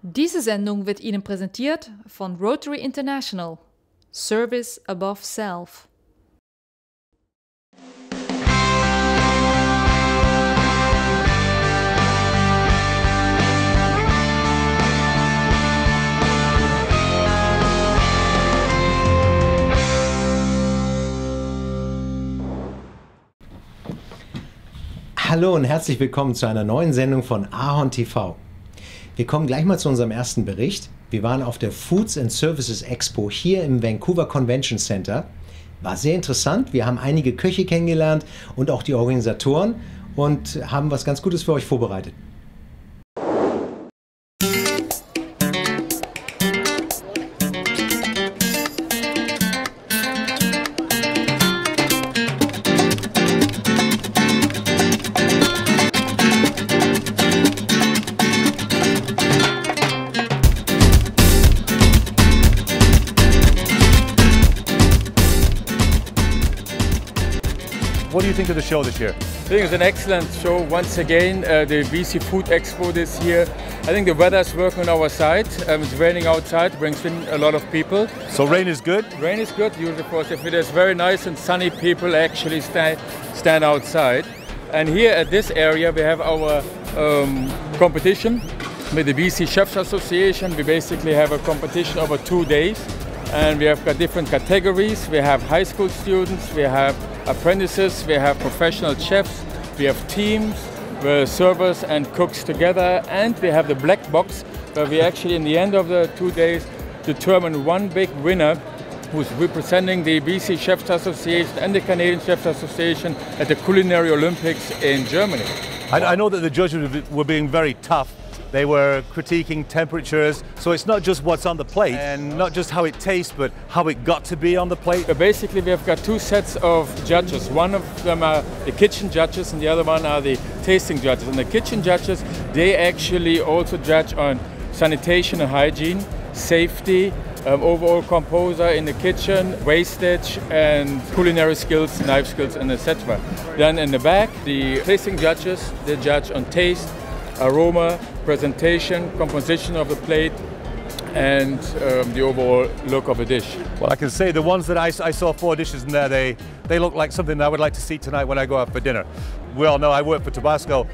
Diese Sendung wird Ihnen präsentiert von Rotary International. Service above self. Hallo und herzlich willkommen zu einer neuen Sendung von AhornTV. Wir kommen gleich mal zu unserem ersten Bericht. Wir waren auf der Foods and Services Expo hier im Vancouver Convention Center. War sehr interessant. Wir haben einige Köche kennengelernt und auch die Organisatoren und haben was ganz Gutes für euch vorbereitet. What do you think of the show this year? I think it's an excellent show. Once again, the BC Food Expo this year. I think the weather's working on our side. It's raining outside, brings in a lot of people. So rain is good? Rain is good, usually, of course. If it is very nice and sunny, people actually stand outside. And here at this area, we have our competition with the BC Chefs Association. We basically have a competition over 2 days. And we have got different categories. We have high school students, we have apprentices, we have professional chefs, we have teams, where servers and cooks together, and we have the black box where we actually in the end of the 2 days determine one big winner who's representing the BC Chefs Association and the Canadian Chefs Association at the Culinary Olympics in Germany. I know that the judges were being very tough. They were critiquing temperatures, so it's not just what's on the plate and not just how it tastes, but how it got to be on the plate. Basically, we have got two sets of judges. One of them are the kitchen judges and the other one are the tasting judges. And the kitchen judges, they actually also judge on sanitation and hygiene, safety, overall composer in the kitchen, wastage and culinary skills, knife skills and etc. Then in the back, the tasting judges, they judge on taste, aroma, presentation, composition of the plate, and the overall look of a dish. Well, I can say the ones that I saw 4 dishes in there, they look like something that I would like to see tonight when I go out for dinner. We all know I work for Tabasco,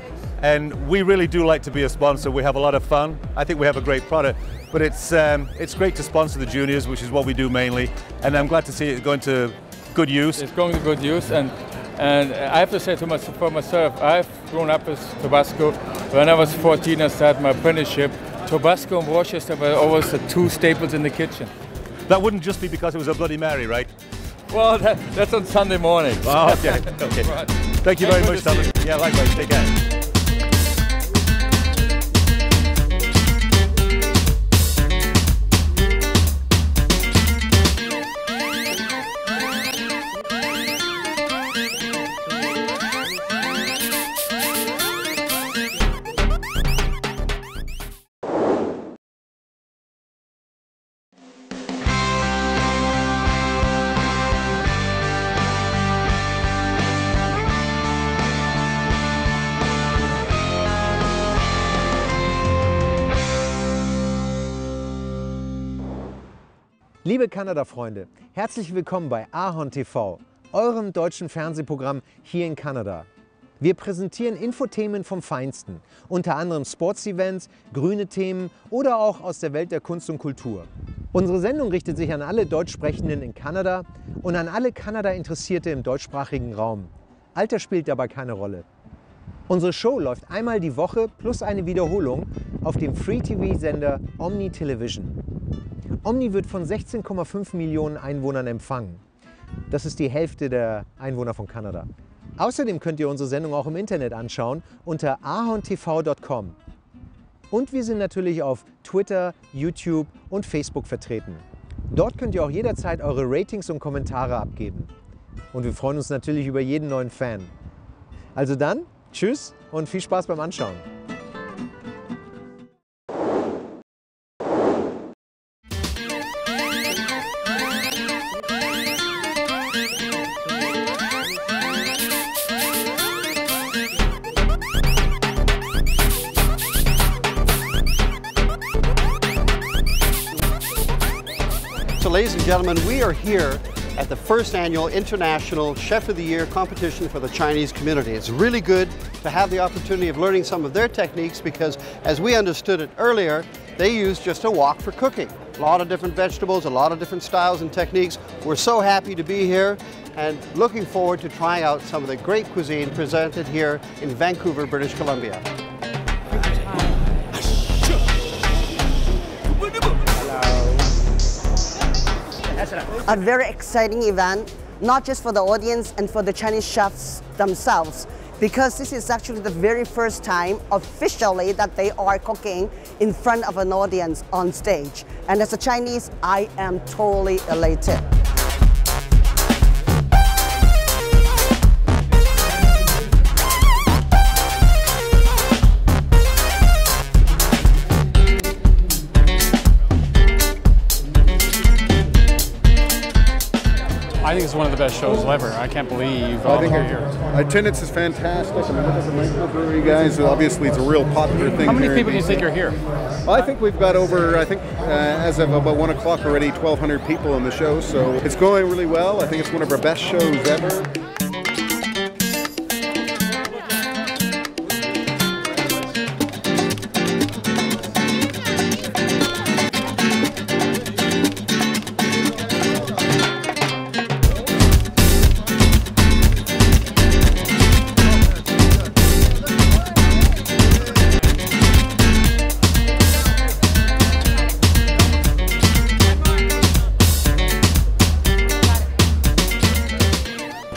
and we really do like to be a sponsor. We have a lot of fun. I think we have a great product, but it's great to sponsor the juniors, which is what we do mainly, and I'm glad to see it going to good use. It's going to good use, and I have to say for myself, I've grown up with Tabasco. When I was 14, I started my apprenticeship. Tabasco and Worcester were always the 2 staples in the kitchen. That wouldn't just be because it was a Bloody Mary, right? Well, that's on Sunday morning. Oh, okay. Okay. Right. Thank you very much, Thomas. Yeah, likewise. Take care. Liebe Kanada-Freunde, herzlich willkommen bei AhornTV, eurem deutschen Fernsehprogramm hier in Kanada. Wir präsentieren Infothemen vom Feinsten, unter anderem Sports-Events, grüne Themen oder auch aus der Welt der Kunst und Kultur. Unsere Sendung richtet sich an alle Deutschsprechenden in Kanada und an alle Kanada-Interessierte im deutschsprachigen Raum. Alter spielt dabei keine Rolle. Unsere Show läuft einmal die Woche plus eine Wiederholung auf dem Free-TV-Sender Omni Television. Omni wird von 16,5 Millionen Einwohnern empfangen. Das ist die Hälfte der Einwohner von Kanada. Außerdem könnt ihr unsere Sendung auch im Internet anschauen unter ahorntv.com. Und wir sind natürlich auf Twitter, YouTube und Facebook vertreten. Dort könnt ihr auch jederzeit eure Ratings und Kommentare abgeben. Und wir freuen uns natürlich über jeden neuen Fan. Also dann, tschüss und viel Spaß beim Anschauen. ladies and gentlemen, we are here at the first annual International Chef of the Year competition for the Chinese community. It's really good to have the opportunity of learning some of their techniques because, as we understood it earlier, they use just a wok for cooking. A lot of different vegetables, a lot of different styles and techniques. We're so happy to be here and looking forward to trying out some of the great cuisine presented here in Vancouver, British Columbia. A very exciting event, not just for the audience and for the Chinese chefs themselves, because this is actually the very first time officially that they are cooking in front of an audience on stage. And as a Chinese, I am totally elated. I think it's one of the best shows ever. I can't believe all of you here. Attendance is fantastic. I mean, look at the microbrewery guys. Obviously, it's a real popular thing. How many here people do you think are here? Well, I think we've got over, as of about 1 o'clock already, 1,200 people in the show. So it's going really well. I think it's one of our best shows ever.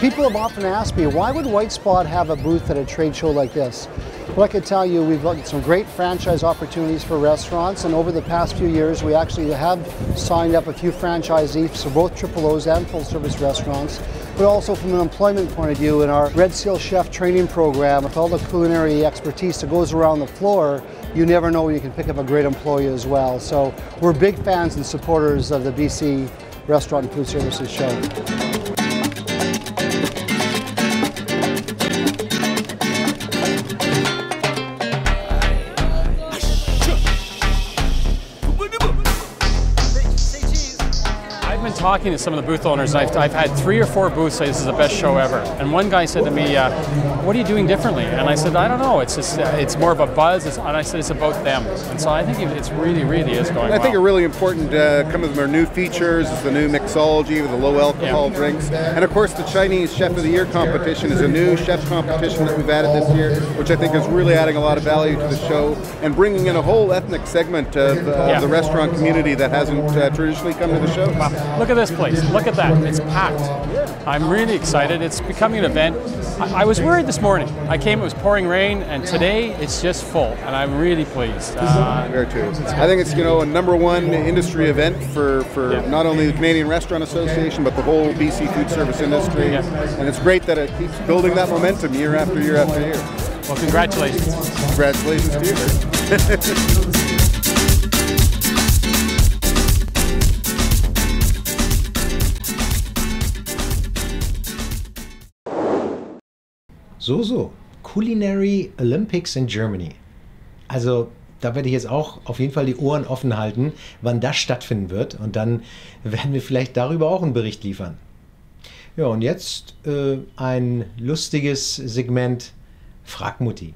People have often asked me, why would White Spot have a booth at a trade show like this? Well, I can tell you we've got some great franchise opportunities for restaurants, and over the past few years we actually have signed up a few franchisees for both Triple O's and full-service restaurants, but also from an employment point of view in our Red Seal Chef training program with all the culinary expertise that goes around the floor. You never know when you can pick up a great employee as well. So we're big fans and supporters of the BC Restaurant and Food Services show. Talking to some of the booth owners, I've had 3 or 4 booths say this is the best show ever. And one guy said to me, what are you doing differently? And I said, I don't know, it's just, it's more of a buzz. And I said, it's about them. And so I think it's really is going well. I think a really important, some of our new features is the new mixology with the low alcohol drinks. And of course the Chinese Chef of the Year competition is a new chef competition that we've added this year, which I think is really adding a lot of value to the show and bringing in a whole ethnic segment of the restaurant community that hasn't traditionally come to the show. Wow. Look at this place. Look at that. It's packed. I'm really excited. It's becoming an event. I was worried this morning. I came, it was pouring rain, and today it's just full, and I'm really pleased. There too. I think it's, a #1 industry event for not only the Canadian Restaurant Association, but the whole BC food service industry. And it's great that it keeps building that momentum year after year after year. Well, congratulations. Congratulations to you. So, Culinary Olympics in Germany. Also, da werde ich jetzt auch auf jeden Fall die Ohren offen halten, wann das stattfinden wird. Und dann werden wir vielleicht darüber auch einen Bericht liefern. Ja, und jetzt ein lustiges Segment Frag Mutti.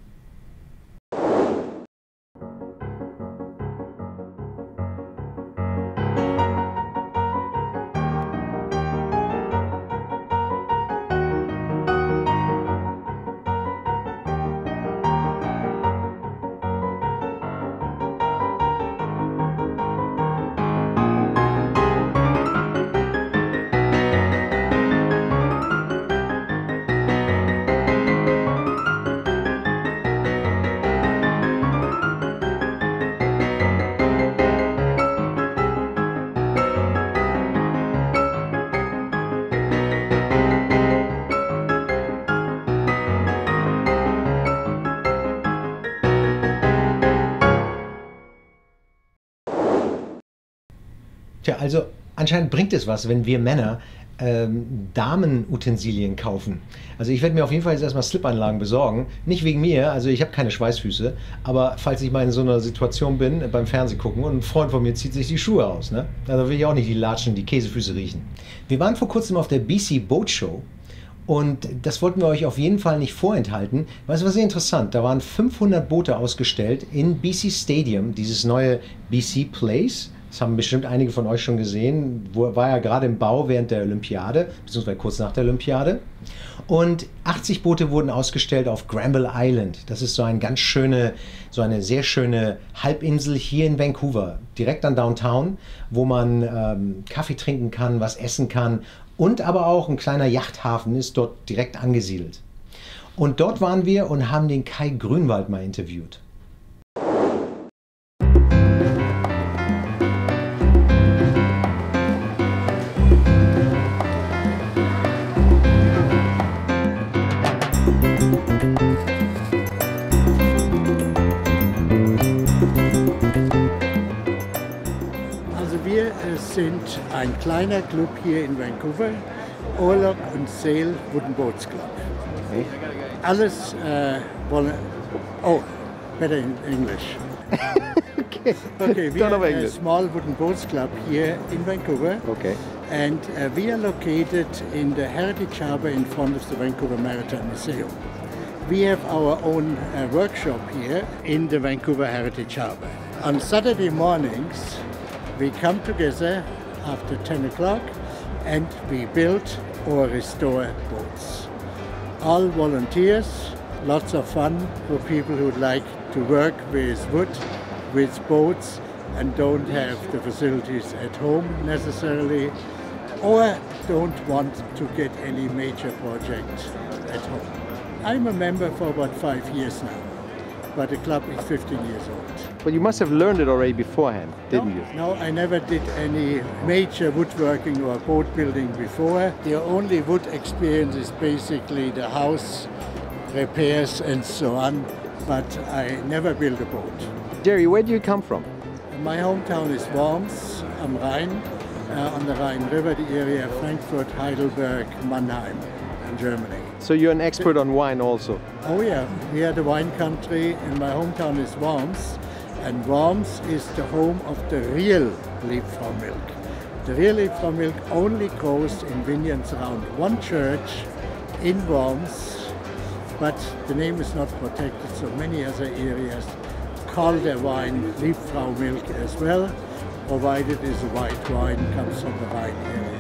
Tja, also anscheinend bringt es was, wenn wir Männer Damenutensilien kaufen. Also ich werde mir auf jeden Fall jetzt erstmal Slipanlagen besorgen. Nicht wegen mir, also ich habe keine Schweißfüße, aber falls ich mal in so einer Situation bin, beim Fernsehgucken und ein Freund von mir zieht sich die Schuhe aus, ne? Da will ich auch nicht die Latschen, die Käsefüße riechen. Wir waren vor kurzem auf der BC Boat Show. Und das wollten wir euch auf jeden Fall nicht vorenthalten, weil es war sehr interessant. Da waren 500 Boote ausgestellt in BC Stadium, dieses neue BC Place. Das haben bestimmt einige von euch schon gesehen. War ja gerade im Bau während der Olympiade, beziehungsweise kurz nach der Olympiade. Und 80 Boote wurden ausgestellt auf Granville Island. Das ist so eine sehr schöne Halbinsel hier in Vancouver, direkt an Downtown, wo man Kaffee trinken kann, was essen kann. Und aber auch ein kleiner Yachthafen ist dort direkt angesiedelt. Und dort waren wir und haben den Kai Grünwoldt mal interviewt. Sind ein kleiner Club hier in Vancouver, Urlaub und Sail Wooden Boats Club. Okay. Alles wollen. Oh, better in English. Okay, we are a small wooden boats club here in Vancouver. Okay. And we are located in the Heritage Harbour in front of the Vancouver Maritime Museum. We have our own workshop here in the Vancouver Heritage Harbour. On Saturday mornings, we come together after 10 o'clock and we build or restore boats. All volunteers, lots of fun for people who like to work with wood, with boats and don't have the facilities at home necessarily or don't want to get any major project at home. I'm a member for about 5 years now, but the club is 15 years old. But you must have learned it already beforehand, didn't you? No, I never did any major woodworking or boat building before. The only wood experience is basically the house repairs and so on, but I never built a boat. Jerry, where do you come from? My hometown is Worms am Rhein, on the Rhine River, the area of Frankfurt, Heidelberg, Mannheim in Germany. So you're an expert on wine also? Oh yeah, we are the wine country and my hometown is Worms. And Worms is the home of the real Liebfrau milk. The real Liebfrau milk only grows in vineyards around one church in Worms, but the name is not protected, so many other areas call their wine Liebfrau milk as well, provided it is a white wine, comes from the Rhine area.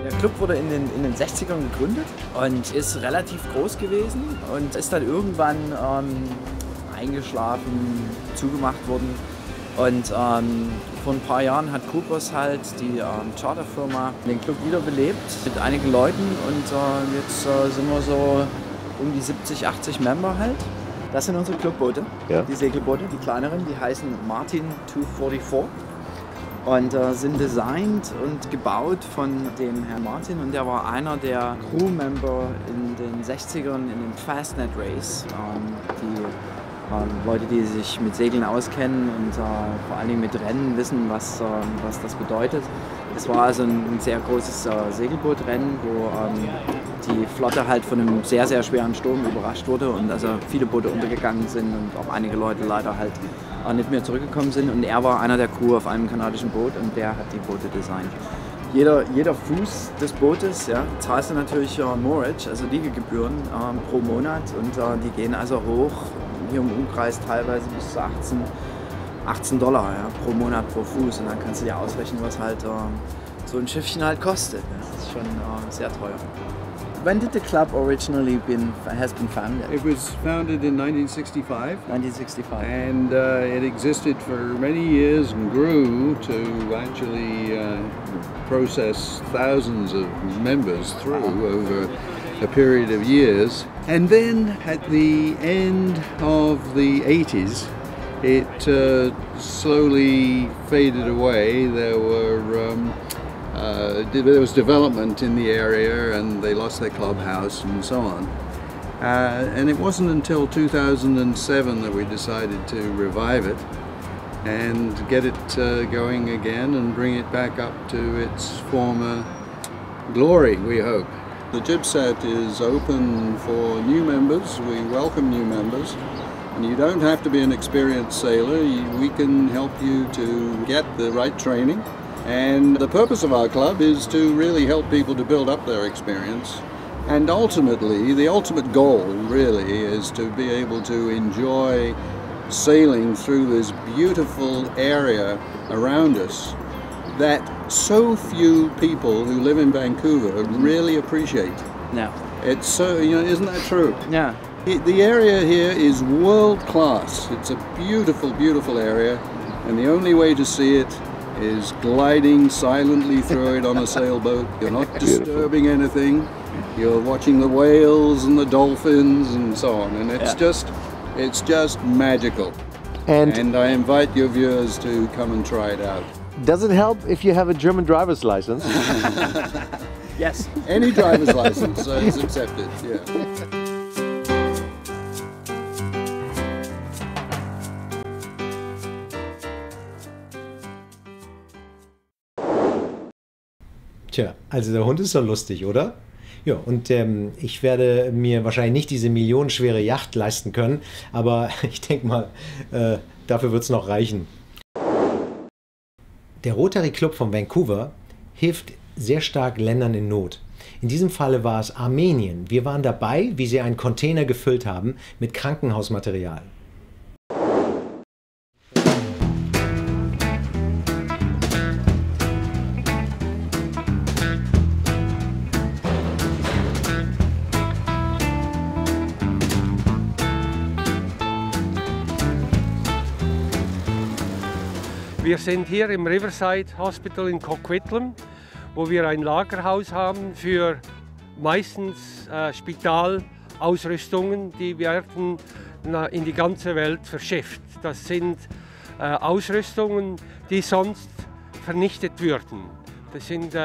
Der Club wurde in den 60ern gegründet und ist relativ groß gewesen und ist dann irgendwann eingeschlafen, zugemacht worden. Und vor ein paar Jahren hat Coopers halt, die Charterfirma, den Club wiederbelebt mit einigen Leuten und jetzt sind wir so um die 70, 80 Member halt. Das sind unsere Clubboote, ja. Die Segelboote, die kleineren, die heißen Martin 244. Und sind designt und gebaut von dem Herrn Martin und der war einer der Crewmember in den 60ern in den Fastnet Race. Die Leute, die sich mit Segeln auskennen und vor allen Dingen mit Rennen wissen, was das bedeutet. Es war also ein sehr großes Segelbootrennen, wo die Flotte halt von einem sehr, sehr schweren Sturm überrascht wurde und also viele Boote untergegangen sind und auch einige Leute leider halt nicht mehr zurückgekommen sind. Und er war einer der Crew auf einem kanadischen Boot und der hat die Boote designt. Jeder Fuß des Bootes, ja, zahlst du natürlich Moorage, also Liegegebühren pro Monat und die gehen also hoch hier im Umkreis teilweise bis zu $18 ja, pro Monat pro Fuß. Und dann kannst du dir ausrechnen, was halt so ein Schiffchen halt kostet. Das ist schon sehr teuer. When did the club originally has been founded? It was founded in 1965. 1965. And it existed for many years and grew to actually process thousands of members through over a period of years. And then at the end of the 80s, it slowly faded away. There was development in the area and they lost their clubhouse and so on. And it wasn't until 2007 that we decided to revive it and get it going again and bring it back up to its former glory, we hope. The Jibset is open for new members. We welcome new members. And you don't have to be an experienced sailor. We can help you to get the right training. And the purpose of our club is to really help people to build up their experience. And ultimately, the ultimate goal really is to be able to enjoy sailing through this beautiful area around us that so few people who live in Vancouver really appreciate. Yeah. It's so, isn't that true? Yeah. The area here is world class. It's a beautiful, beautiful area. And the only way to see it is gliding silently through it on a sailboat. You're not disturbing anything. You're watching the whales and the dolphins and so on, and it's just magical. And I invite your viewers to come and try it out. Does it help if you have a German driver's license? Yes. Any driver's license is accepted, yeah. Tja, also der Hund ist doch lustig, oder? Ja, und ich werde mir wahrscheinlich nicht diese millionenschwere Yacht leisten können, aber ich denke mal, dafür wird es noch reichen. Der Rotary Club von Vancouver hilft sehr stark Ländern in Not. In diesem Falle war es Armenien. Wir waren dabei, wie sie einen Container gefüllt haben mit Krankenhausmaterial. Wir sind hier im Riverside Hospital in Coquitlam, wo wir ein Lagerhaus haben für meistens Spitalausrüstungen, die werden in die ganze Welt verschifft. Das sind Ausrüstungen, die sonst vernichtet würden. Das sind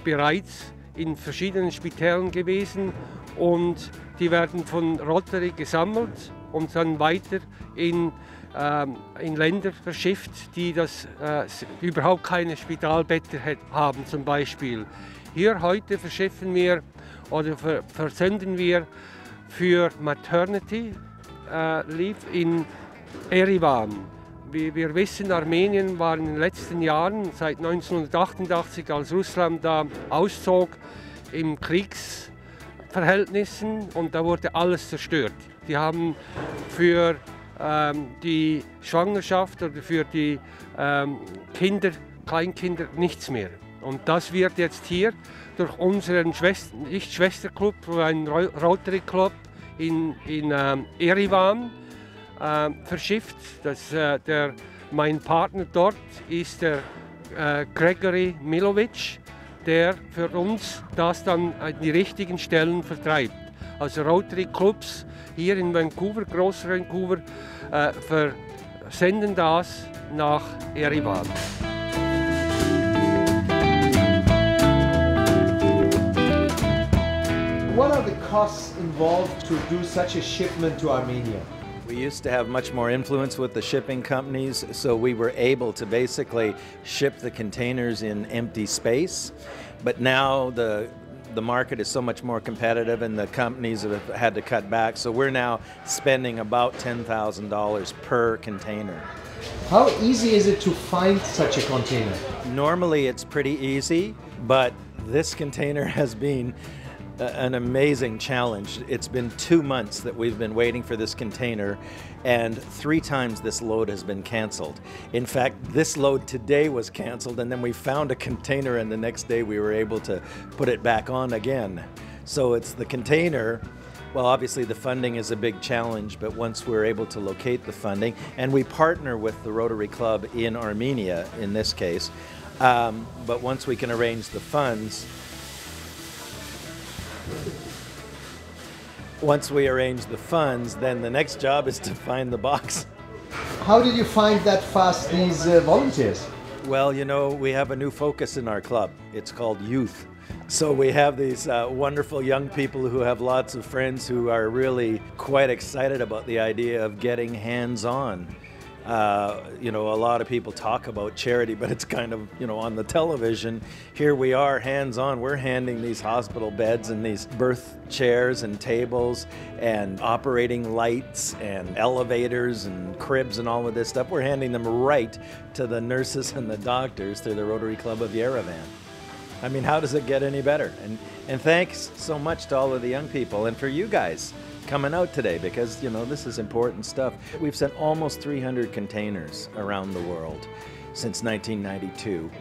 bereits in verschiedenen Spitälern gewesen und die werden von Rotary gesammelt und dann weiter in Länder verschifft, die überhaupt keine Spitalbetten haben zum Beispiel. Hier heute verschiffen wir oder versenden wir für Maternity Leave in Erivan. Wie wir wissen, Armenien war in den letzten Jahren, seit 1988, als Russland da auszog, in Kriegsverhältnissen und da wurde alles zerstört. Die haben für die Schwangerschaft oder für die Kleinkinder nichts mehr. Und das wird jetzt hier durch unseren Schwesterclub, einen Rotary Club in Erivan verschifft. Mein Partner dort ist der Gregory Milovic, der für uns das dann an die richtigen Stellen vertreibt. Also Rotary Clubs hier in Vancouver, Groß Vancouver, versenden das nach Erivan. What are the costs involved to do such a shipment to Armenia? We used to have much more influence with the shipping companies, so we were able to basically ship the containers in empty space. But now the market is so much more competitive and the companies have had to cut back, so we're now spending about $10,000 per container. How easy is it to find such a container? Normally it's pretty easy, but this container has been an amazing challenge. It's been 2 months that we've been waiting for this container, and 3 times this load has been canceled. In fact, this load today was canceled, and then we found a container, and the next day we were able to put it back on again. So it's the container. Well, obviously the funding is a big challenge, but once we're able to locate the funding, and we partner with the Rotary Club in Armenia in this case, but once we can arrange the funds, then the next job is to find the box. How did you find that fast these volunteers? Well, you know, we have a new focus in our club. It's called youth. So we have these wonderful young people who have lots of friends who are really quite excited about the idea of getting hands-on. You know, a lot of people talk about charity, but it's kind of, you know, on the television. Here we are, hands-on. We're handing these hospital beds and these birth chairs and tables and operating lights and elevators and cribs and all of this stuff. We're handing them right to the nurses and the doctors through the Rotary Club of Yerevan. I mean, how does it get any better? And thanks so much to all of the young people and for you guys coming out today, because, you know, this is important stuff. We've sent almost 300 containers around the world since 1992.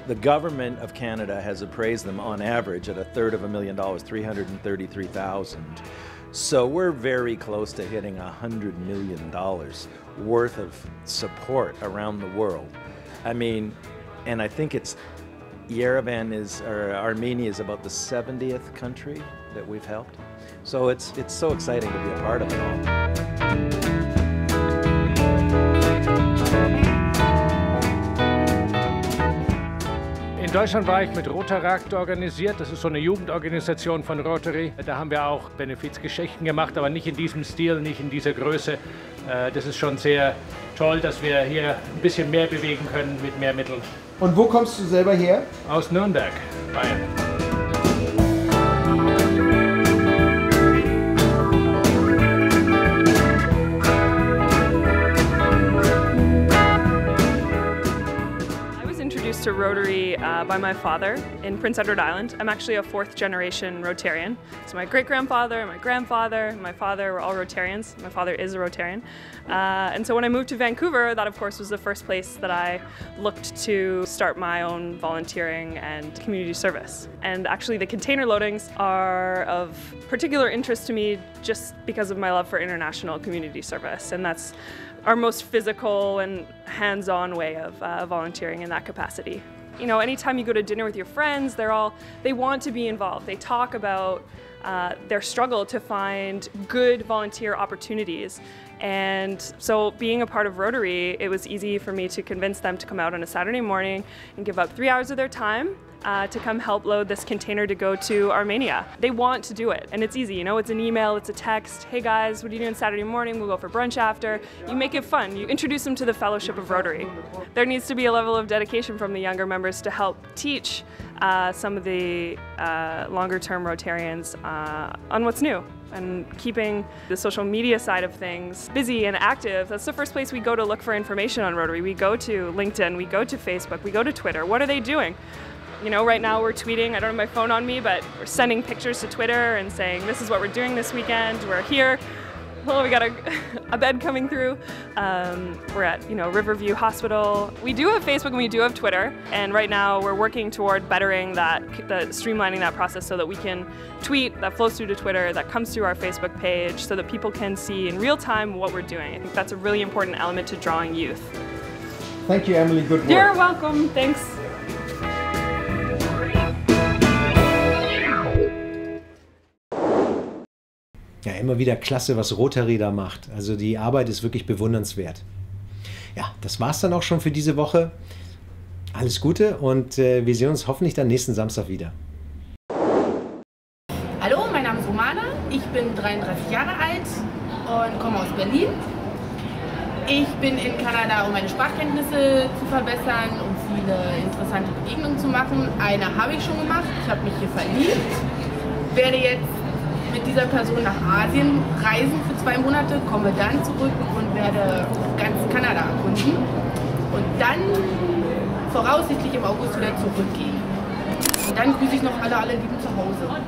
The government of Canada has appraised them on average at $250,000, $333,000. So we're very close to hitting $100 million worth of support around the world. I mean, and I think it's Yerevan is, or Armenia is about the 70th country that we've helped. So it's so exciting to be a part of it all. In Deutschland war ich mit Rotaract organisiert, das ist so eine Jugendorganisation von Rotary. Da haben wir auch Benefizgeschichten gemacht, aber nicht in diesem Stil, nicht in dieser Größe. Das ist schon sehr toll, dass wir hier ein bisschen mehr bewegen können mit mehr Mitteln. Und wo kommst du selber her? Aus Nürnberg, Bayern. To Rotary by my father in Prince Edward Island. I'm actually a 4th generation Rotarian. So my great-grandfather, my grandfather, and my father were all Rotarians. My father is a Rotarian. And so when I moved to Vancouver, that of course was the first place that I looked to start my own volunteering and community service. And actually the container loadings are of particular interest to me just because of my love for international community service. And that's our most physical and hands-on way of volunteering in that capacity. You know, anytime you go to dinner with your friends, they want to be involved. They talk about their struggle to find good volunteer opportunities. And so being a part of Rotary, it was easy for me to convince them to come out on a Saturday morning and give up 3 hours of their time to come help load this container to go to Armenia. They want to do it, and it's easy, you know, it's an email, it's a text, hey guys, what are you doing Saturday morning? We'll go for brunch after. You make it fun, you introduce them to the Fellowship of Rotary. There needs to be a level of dedication from the younger members to help teach some of the longer-term Rotarians on what's new. And keeping the social media side of things busy and active. That's the first place we go to look for information on Rotary. We go to LinkedIn, we go to Facebook, we go to Twitter. What are they doing? You know, right now we're tweeting, I don't have my phone on me, but we're sending pictures to Twitter and saying, this is what we're doing this weekend, we're here. Oh, we got a bed coming through. We're at, you know, Riverview Hospital. We do have Facebook and we do have Twitter, and right now we're working toward bettering that, streamlining that process so that we can tweet that flows through to Twitter, that comes through our Facebook page, so that people can see in real time what we're doing. I think that's a really important element to drawing youth. Thank you, Emily. Good work. You're welcome. Thanks. Ja, immer wieder klasse, was Rotary da macht. Also die Arbeit ist wirklich bewundernswert. Ja, das war's dann auch schon für diese Woche. Alles Gute und wir sehen uns hoffentlich dann nächsten Samstag wieder. Hallo, mein Name ist Romana. Ich bin 33 Jahre alt und komme aus Berlin. Ich bin in Kanada, um meine Sprachkenntnisse zu verbessern, um viele interessante Begegnungen zu machen. Eine habe ich schon gemacht. Ich habe mich hier verliebt. Werde jetzt mit dieser Person nach Asien reisen für 2 Monate, komme dann zurück und werde ganz Kanada erkunden und dann voraussichtlich im August wieder zurückgehen. Und dann grüße ich noch alle Lieben zu Hause.